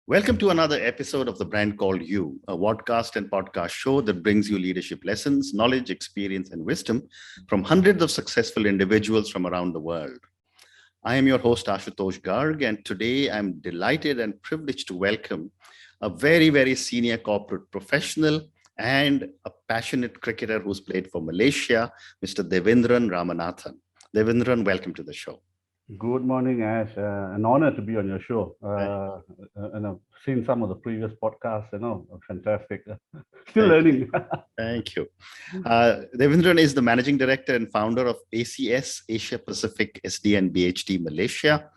Welcome to another episode of The Brand Called You, a podcast and podcast show that brings you leadership lessons, knowledge, experience, and wisdom from hundreds of successful individuals from around the world. I am your host, Ashutosh Garg, and today I'm delighted and privileged to welcome a very, very senior corporate professional and a passionate cricketer who's played for Malaysia, Mr. Devendran Ramanathan. Devendran, welcome to the show. Good morning, Ash. An honor to be on your show. And I've seen some of the previous podcasts, fantastic. Still Thank learning. Thank you. Devendran is the managing director and founder of ACS, Asia Pacific SD and BHD Malaysia.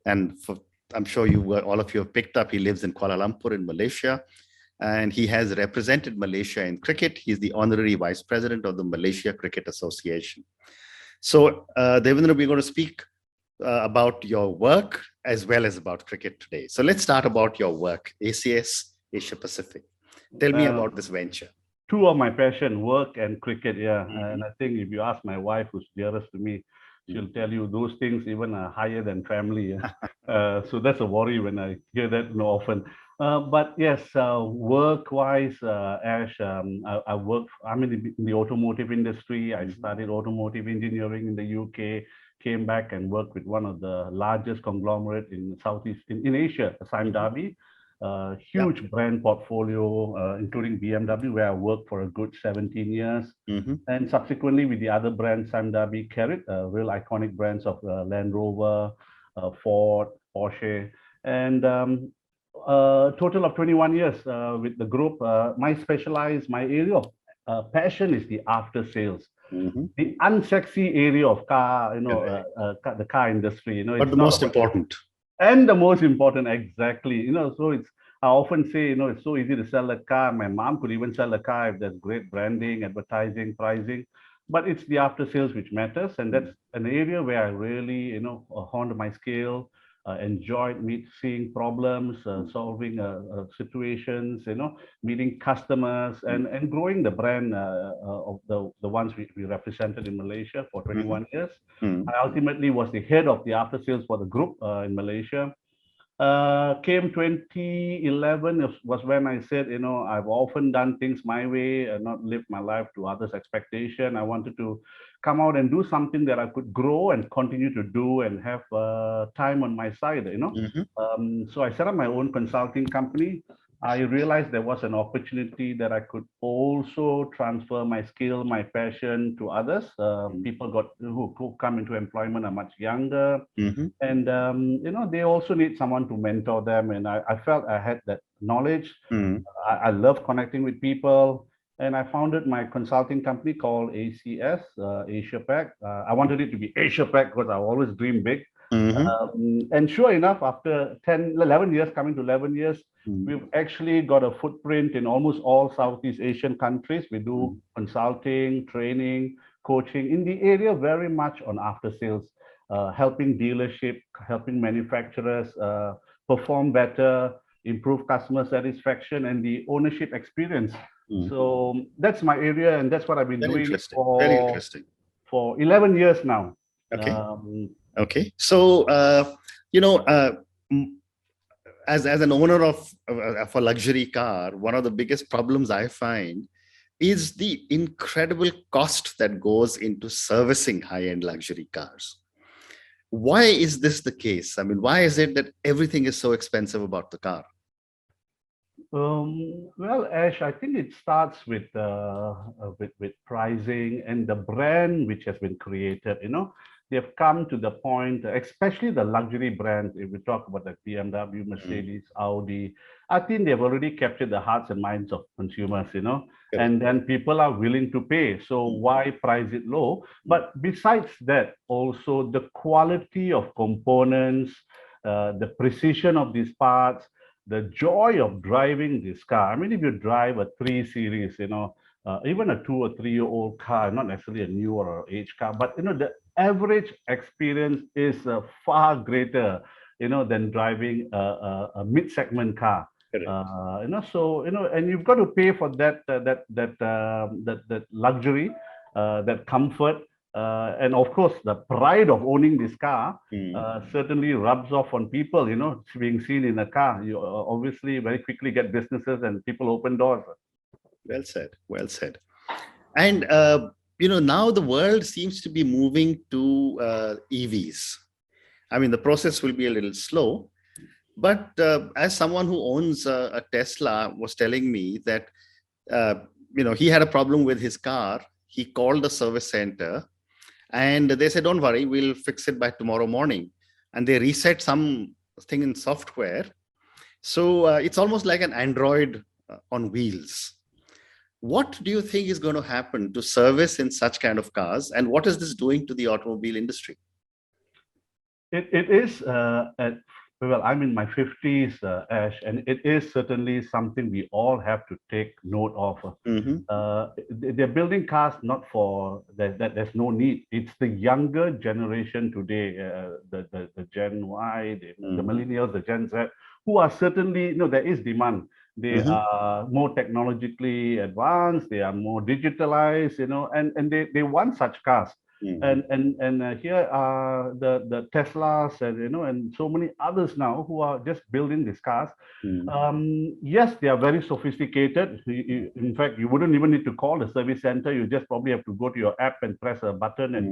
And I'm sure all of you have picked up, he lives in Kuala Lumpur in Malaysia. And he has represented Malaysia in cricket. He's the honorary vice president of the Malaysia Cricket Association. So, Devendran, we're going to speak about your work as well as about cricket today. So let's start about your work, ACS, Asia Pacific. Tell me about this venture. Two of my passion, work and cricket, yeah. And I think if you ask my wife, who's dearest to me, she'll tell you those things even are higher than family. So that's a worry when I hear that often. But yes, work-wise, Ash, I work, I'm in the automotive industry. I studied automotive engineering in the UK, came back and worked with one of the largest conglomerate in Southeast, in Asia, Sime Darby. Huge brand portfolio, including BMW, where I worked for a good 17 years. And subsequently with the other brands, Sime Darby carried real iconic brands of Land Rover, Ford, Porsche, and total of 21 years with the group. My area of passion is the after sales. The unsexy area of car, the car industry, but the most important. And the most important, exactly. So I often say, it's so easy to sell a car. My mom could even sell a car if there's great branding, advertising, pricing. But it's the after sales which matters. And that's an area where I really, honed my skill, enjoyed seeing problems, solving situations, meeting customers and growing the brand of the ones we represented in Malaysia for 21 years. I ultimately was the head of the after sales for the group in Malaysia. Came 2011 was when I said, I've often done things my way and not lived my life to others' expectation. I wanted to come out and do something that I could grow and continue to do and have time on my side, So I set up my own consulting company. I realized there was an opportunity that I could also transfer my skill, my passion to others. People who come into employment are much younger, and they also need someone to mentor them. And I felt I had that knowledge. I love connecting with people, and I founded my consulting company called ACS, Asia Pac. I wanted it to be Asia Pac because I always dream big. And sure enough, after 11 years, coming to 11 years, we've actually got a footprint in almost all Southeast Asian countries. We do consulting, training, coaching in the area very much on after sales, helping dealership, helping manufacturers perform better, improve customer satisfaction and the ownership experience. So that's my area, and that's what I've been doing for 11 years now. Okay. So, as an owner of a luxury car, one of the biggest problems I find is the incredible cost that goes into servicing high-end luxury cars. Why is this the case? I mean, why is it that everything is so expensive about the car? Well, Ash, I think it starts with pricing and the brand which has been created. They've come to the point, especially the luxury brands. If we talk about like BMW, Mercedes, Audi, I think they've already captured the hearts and minds of consumers. And then people are willing to pay. So why price it low? But besides that, also the quality of components, the precision of these parts, the joy of driving this car. I mean, if you drive a 3 Series, even a 2 or 3-year-old car, not necessarily a new or age car, but the average experience is far greater, than driving a mid-segment car. And you've got to pay for that luxury, that comfort, And of course, the pride of owning this car Mm. certainly rubs off on people, being seen in a car. You obviously very quickly get businesses and people open doors. Well said. Well said. And now the world seems to be moving to EVs. I mean, the process will be a little slow, but as someone who owns a Tesla was telling me that he had a problem with his car. He called the service center, and they said, "Don't worry, we'll fix it by tomorrow morning." And they reset some thing in software, so it's almost like an Android on wheels. What do you think is going to happen to service in such kind of cars, and what is this doing to the automobile industry? It is, well, I'm in my 50s, Ash, and it is certainly something we all have to take note of. Mhm. They're building cars not for that. There's no need. It's the younger generation today, the Gen Y, the millennials, the Gen Z, who are certainly, there is demand. They Mhm. are more technologically advanced. They are more digitalized, and they want such cars. Mhm. And here are the Teslas and so many others now who are just building these cars. Yes, they are very sophisticated. In fact, you wouldn't even need to call the service center. You just probably have to go to your app and press a button, and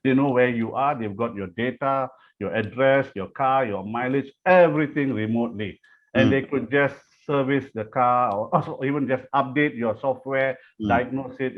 they know where you are. They've got your data, your address, your car, your mileage, everything remotely, and they could just service the car, or also even just update your software, diagnose it,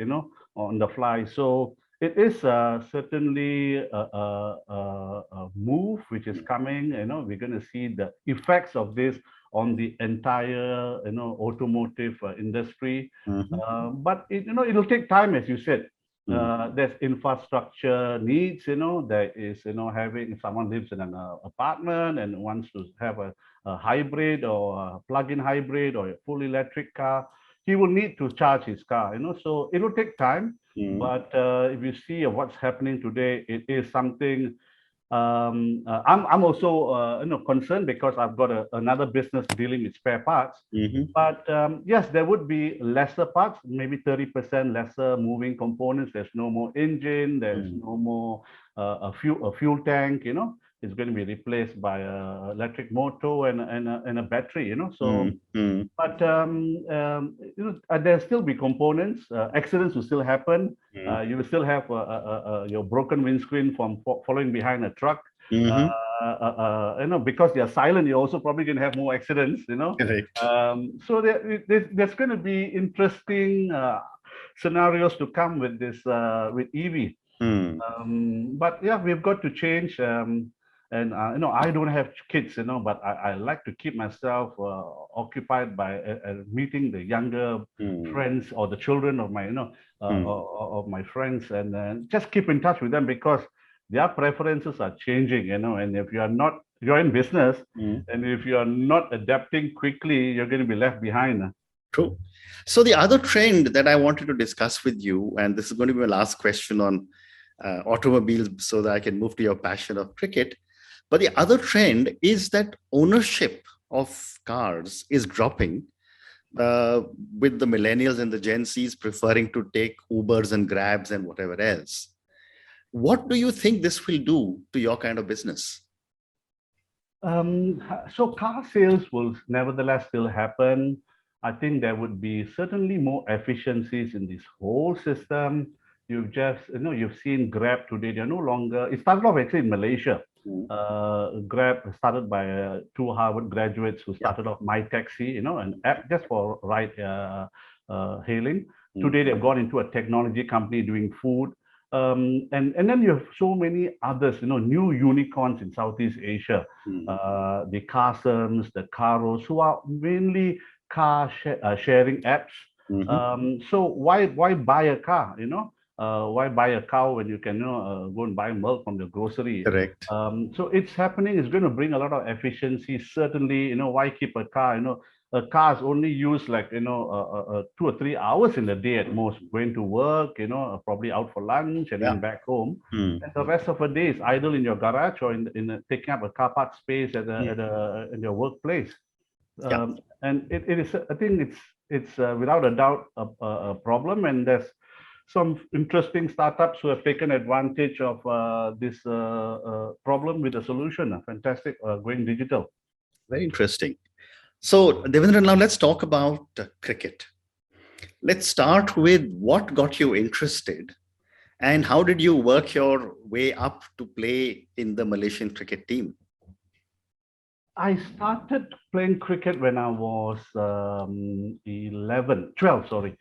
on the fly. So it is certainly a move which is coming. We're going to see the effects of this on the entire, automotive industry. But it'll take time, as you said. There's infrastructure needs. There is, having, if someone lives in an apartment and wants to have a hybrid or a plug-in hybrid or a full electric car, he will need to charge his car. So it will take time. But if you see what's happening today, it is something. I'm also concerned because I've got another business dealing with spare parts. But yes, there would be lesser parts, maybe 30% lesser moving components. There's no more engine. There's no more a fuel tank. It's going to be replaced by a electric motor and a battery. So. But there'll still be components. Accidents will still happen. You will still have your broken windscreen from following behind a truck. Because they are silent, you're also probably going to have more accidents. Correct. So there's going to be interesting scenarios to come with this with EV. But yeah, we've got to change. And I don't have kids, but I like to keep myself occupied by meeting the younger friends or the children of my, of my friends, and just keep in touch with them because their preferences are changing, and if you're in business, and if you are not adapting quickly, you're going to be left behind. True. So the other trend that I wanted to discuss with you, and this is going to be my last question on automobiles so that I can move to your passion of cricket. But the other trend is that ownership of cars is dropping, with the millennials and the Gen Zs preferring to take Ubers and Grabs and whatever else. What do you think this will do to your kind of business? So car sales will nevertheless still happen. I think there would be certainly more efficiencies in this whole system. You've seen Grab today. They're no longer. It started off actually in Malaysia. Grab started by two Harvard graduates who started off My Taxi, an app just for ride hailing. Today they've gone into a technology company doing food. And then you have so many others, new unicorns in Southeast Asia, the Carsons, the Caros, who are mainly car sharing apps. So why buy a car? Why buy a cow when you can go and buy milk from the grocery? Correct. So it's happening. It's going to bring a lot of efficiency. Certainly, why keep a car? A car is only used like 2 or 3 hours in the day at most. Going to work, probably out for lunch and then back home. And the rest of the day is idle in your garage or in taking up a car park space in your workplace. And it is. I think it's without a doubt a problem, and there's some interesting startups who have taken advantage of this problem with a solution. Fantastic, going digital. Very interesting. So, Devendra, now let's talk about cricket. Let's start with what got you interested and how did you work your way up to play in the Malaysian cricket team? I started playing cricket when I was 12, sorry.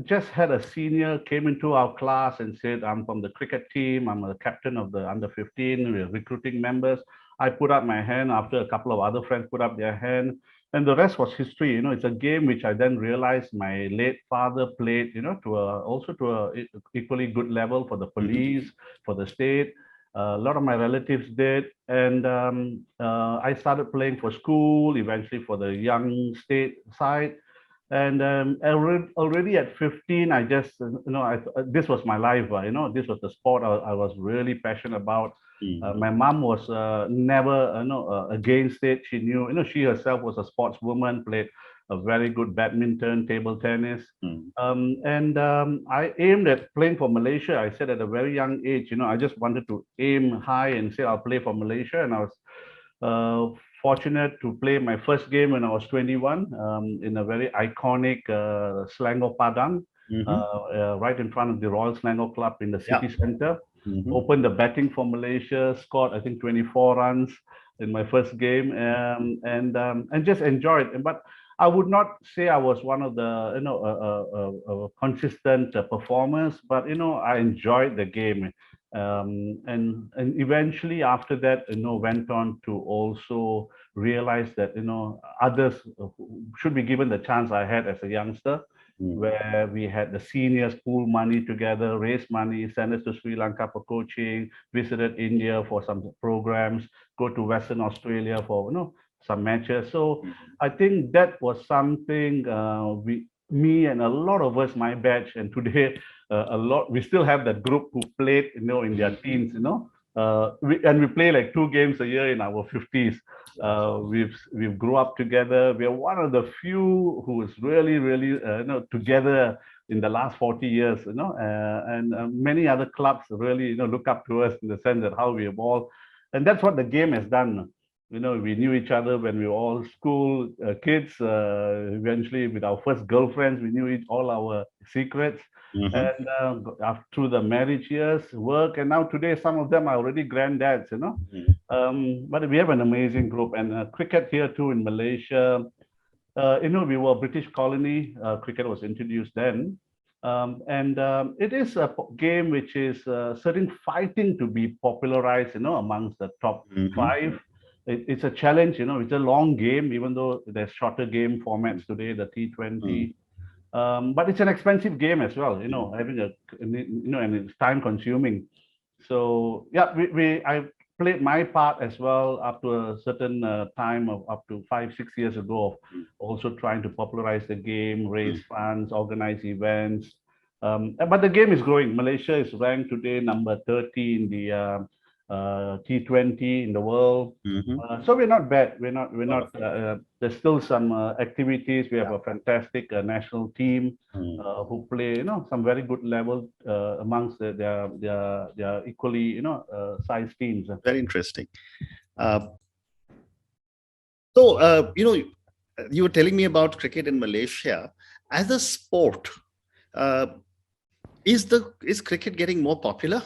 Just had a senior came into our class and said, I'm from the cricket team. I'm the captain of the under 15. We're recruiting members. I put up my hand after a couple of other friends put up their hand. And the rest was history. You know, it's a game which I then realized my late father played, you know, also to a equally good level for the police, for the state. A lot of my relatives did, and I started playing for school, eventually for the young state side. And already at 15, I just, this was my life, this was the sport I was really passionate about. My mom was never, against it. She knew, she herself was a sportswoman, played a very good badminton, table tennis. I aimed at playing for Malaysia. I said at a very young age, I just wanted to aim high and say I'll play for Malaysia. And I was fortunate to play my first game when I was 21 in a very iconic Selangor Padang, right in front of the Royal Selangor Club in the city center. Opened the batting for Malaysia, scored I think 24 runs in my first game, and just enjoyed it. But I would not say I was one of the consistent performers, but I enjoyed the game, and eventually after that went on to also realize that others should be given the chance I had as a youngster. Where we had the seniors pool money together, raise money, send us to Sri Lanka for coaching, visited India for some programs, go to Western Australia for some matches. So I think that was something me and a lot of us, my batch, and today we still have that group who played in their teens, we play like 2 games a year in our 50s. We've grew up together. We are one of the few who is really together in the last 40 years, and many other clubs really look up to us in the sense that how we evolve, and that's what the game has done. We knew each other when we were all school kids. Eventually, with our first girlfriends, we knew all our secrets. And through the marriage years, work, and now today, some of them are already granddads, But we have an amazing group, and cricket here too in Malaysia. We were a British colony. Cricket was introduced then. It is a game which is certainly fighting to be popularized, amongst the top 5. It's a challenge, it's a long game, even though there's shorter game formats today, the T20. But it's an expensive game as well, having and it's time consuming. So yeah, I played my part as well up to a certain time of up to 5-6 years ago, also trying to popularize the game, raise funds, organize events. But the game is growing. Malaysia is ranked today number 30 in the T20 in the world. So we're not bad. We're not. There's still some activities. We have a fantastic national team who play, some very good level amongst their equally, sized teams. Very interesting. So, you were telling me about cricket in Malaysia as a sport. Is cricket getting more popular?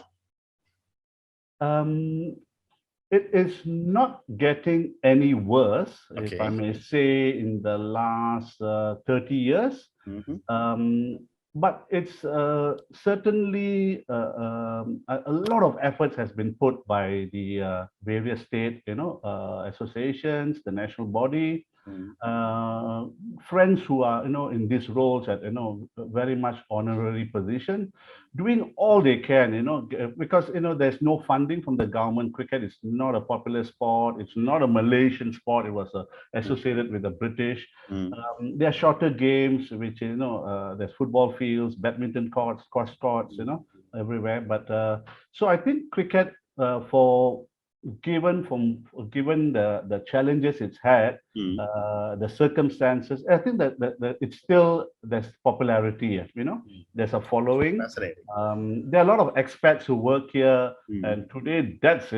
It is not getting any worse, if I may say, in the last 30 years. But it's certainly a lot of efforts has been put by the various state, associations, the national body, friends who are, in these roles at, very much honorary position, doing all they can, because, there's no funding from the government. Cricket is not a popular sport. It's not a Malaysian sport. It was associated with the British. There are shorter games, which, there's football fields, badminton courts, squash courts, everywhere. But so I think cricket for given the challenges it's had, Mm. the circumstances, I think that it's still there's popularity. There's a following. Fascinating. There are a lot of expats who work here, Mm. and today that's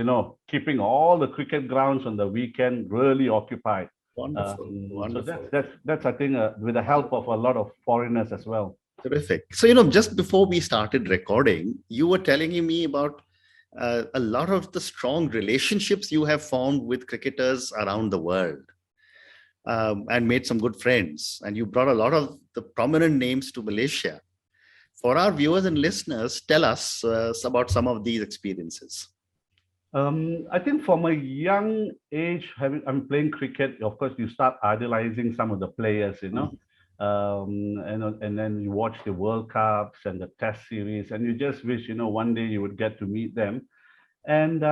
keeping all the cricket grounds on the weekend really occupied. Wonderful. So Wonderful. that's I think with the help of a lot of foreigners as well. Terrific. So, just before we started recording, you were telling me about a lot of the strong relationships you have formed with cricketers around the world, and made some good friends. And you brought a lot of the prominent names to Malaysia. For our viewers and listeners, tell us about some of these experiences. I think from a young age, I'm playing cricket. Of course, you start idolizing some of the players, and then you watch the World Cups and the Test series, and you just wish, one day you would get to meet them. And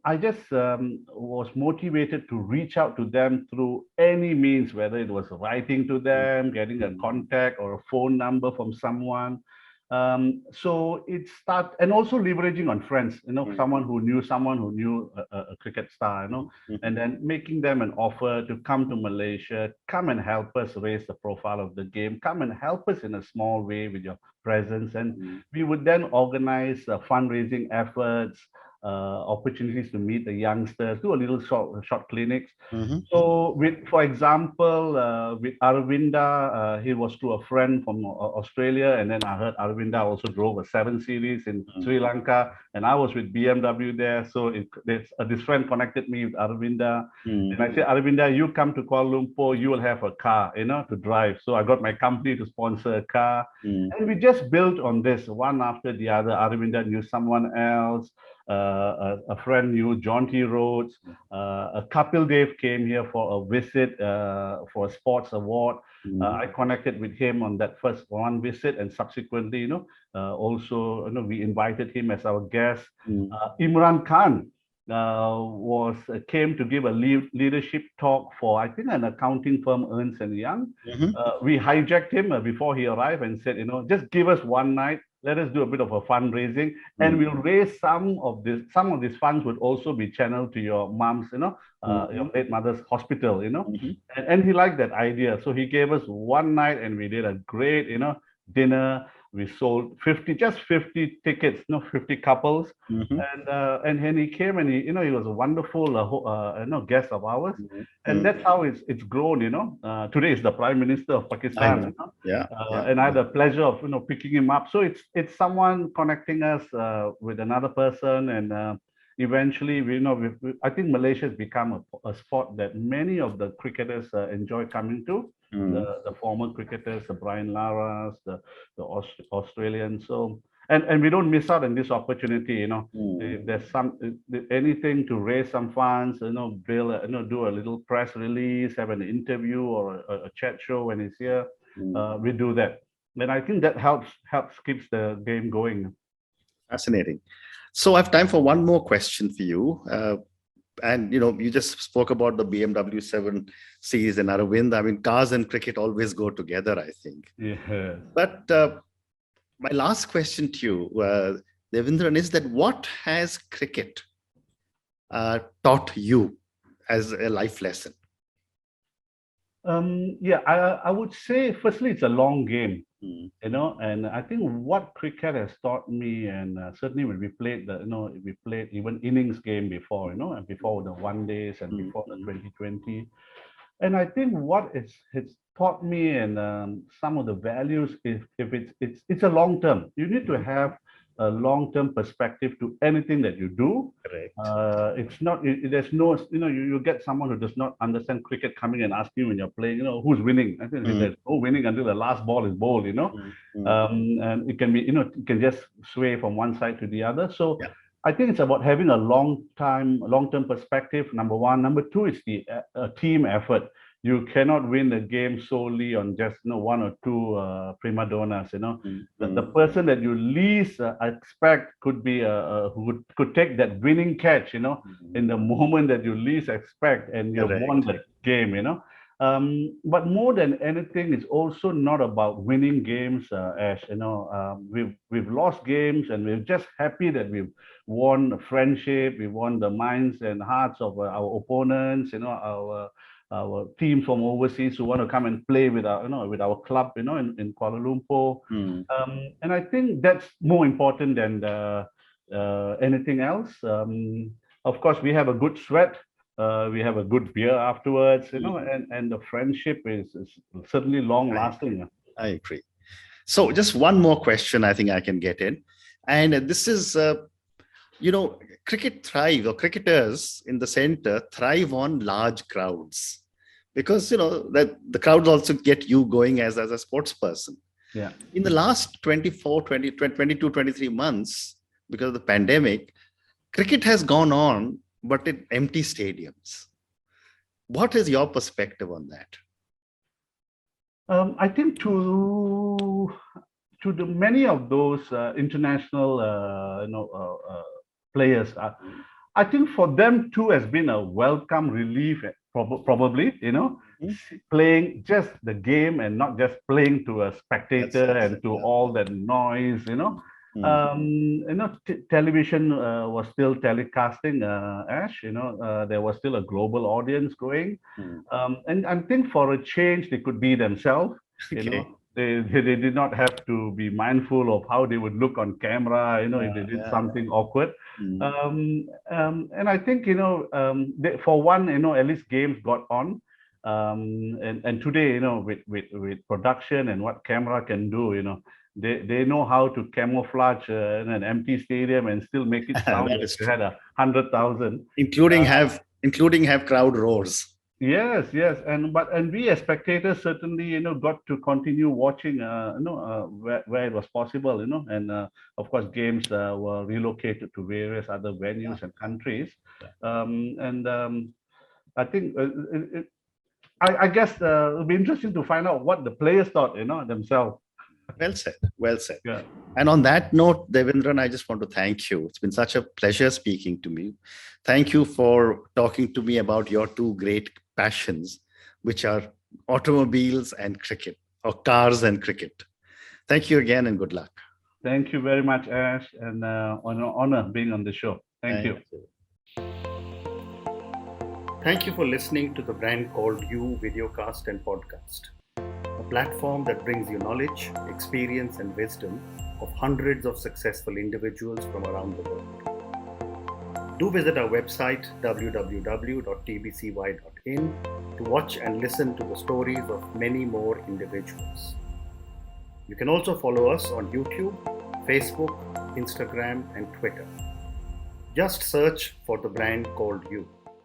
I just was motivated to reach out to them through any means, whether it was writing to them, getting a contact or a phone number from someone. So it starts, and also leveraging on friends, someone who knew a cricket star, and then making them an offer to come to Malaysia, come and help us raise the profile of the game, come and help us in a small way with your presence. And we would then organize fundraising efforts, opportunities to meet the youngsters, do a little short clinics. So, for example, with Aravinda, he was through a friend from Australia, and then I heard Aravinda also drove a 7 Series in Sri Lanka, and I was with BMW there. So this friend connected me with Aravinda, and I said, Aravinda, you come to Kuala Lumpur, you will have a car, to drive. So I got my company to sponsor a car, and we just built on this one after the other. Aravinda knew someone else. A friend knew John T. Rhodes. A Kapil Dev came here for a visit for a sports award. I connected with him on that first one visit, and subsequently, also, we invited him as our guest. Imran Khan came to give a leadership talk for, I think, an accounting firm, Ernst and Young. We hijacked him before he arrived and said, just give us one night. Let us do a bit of a fundraising, and we'll raise some of these funds would also be channeled to your mom's, your late mother's hospital, and he liked that idea. So he gave us one night, and we did a great, dinner. We sold 50 tickets, 50 couples, and then he came, and he was a wonderful guest of ours, and that's how it's grown. Today is the Prime Minister of Pakistan. And I had the pleasure of picking him up. So it's someone connecting us with another person, and eventually I think Malaysia has become a spot that many of the cricketers enjoy coming to. The former cricketers, the Brian Laras, the Australians. So and we don't miss out on this opportunity. If there's anything to raise some funds, build, do a little press release, have an interview or a chat show when he's here. We do that, and I think that helps keeps the game going. Fascinating. So I have time for one more question for you. And you just spoke about the BMW 7 Series and Aravind. I mean, cars and cricket always go together, I think. Yeah. But my last question to you, Devendran, is that what has cricket taught you as a life lesson? I would say, firstly, it's a long game, and I think what cricket has taught me, and certainly when we played we played even innings game before, and before the one days and before the 2020, and I think what it's taught me, and some of the values, if it's a long term, you need to have a long-term perspective to anything that you do. Correct. It's not, there's no, you get someone who does not understand cricket coming and asking you when you're playing, who's winning. I think there's no winning until the last ball is bowled, and it can be, it can just sway from one side to the other. So I think it's about having a long-term perspective, number one. Number two is the team effort. You cannot win the game solely on just one or two prima donnas. The person that you least expect could be who could take that winning catch. In the moment that you least expect, and you have won the game. But more than anything, it's also not about winning games, Ash. We've lost games, and we're just happy that we've won friendship, we won the minds and hearts of our opponents. Our teams from overseas who want to come and play with our club, in Kuala Lumpur. And I think that's more important than anything else. Of course, we have a good sweat. We have a good beer afterwards, and the friendship is certainly long lasting. I agree. So just one more question I think I can get in. And this is, cricket thrives, or cricketers in the center thrive on large crowds, because, that the crowds also get you going as a sports person. Yeah. In the last 22, 23 months, because of the pandemic, cricket has gone on, but in empty stadiums. What is your perspective on that? I think to the many of those international players, I think for them too has been a welcome relief, probably, playing just the game and not just playing to a spectator and to all that noise, television was still telecasting, Ash, there was still a global audience going. And I think for a change, they could be themselves, They did not have to be mindful of how they would look on camera, if they did something awkward. And I think, for one, at least games got on. And today, with production and what camera can do, they know how to camouflage in an empty stadium and still make it sound like you had 100,000. Including have crowd roars. Yes, and we as spectators certainly got to continue watching where it was possible, and of course games were relocated to various other venues and countries. I think I guess it'll be interesting to find out what the players thought, themselves. Well said. Yeah. And on that note, Devendran, I just want to thank you. It's been such a pleasure speaking to me. Thank you for talking to me about your two great passions, which are automobiles and cricket, or cars and cricket. Thank you again, and good luck. Thank you very much, Ash, and honor being on the show. Thank you. Thank you for listening to the Brand Called You videocast and podcast, a platform that brings you knowledge, experience, and wisdom of hundreds of successful individuals from around the world. Do visit our website www.tbcy.in to watch and listen to the stories of many more individuals. You can also follow us on YouTube, Facebook, Instagram, and Twitter. Just search for the Brand Called You.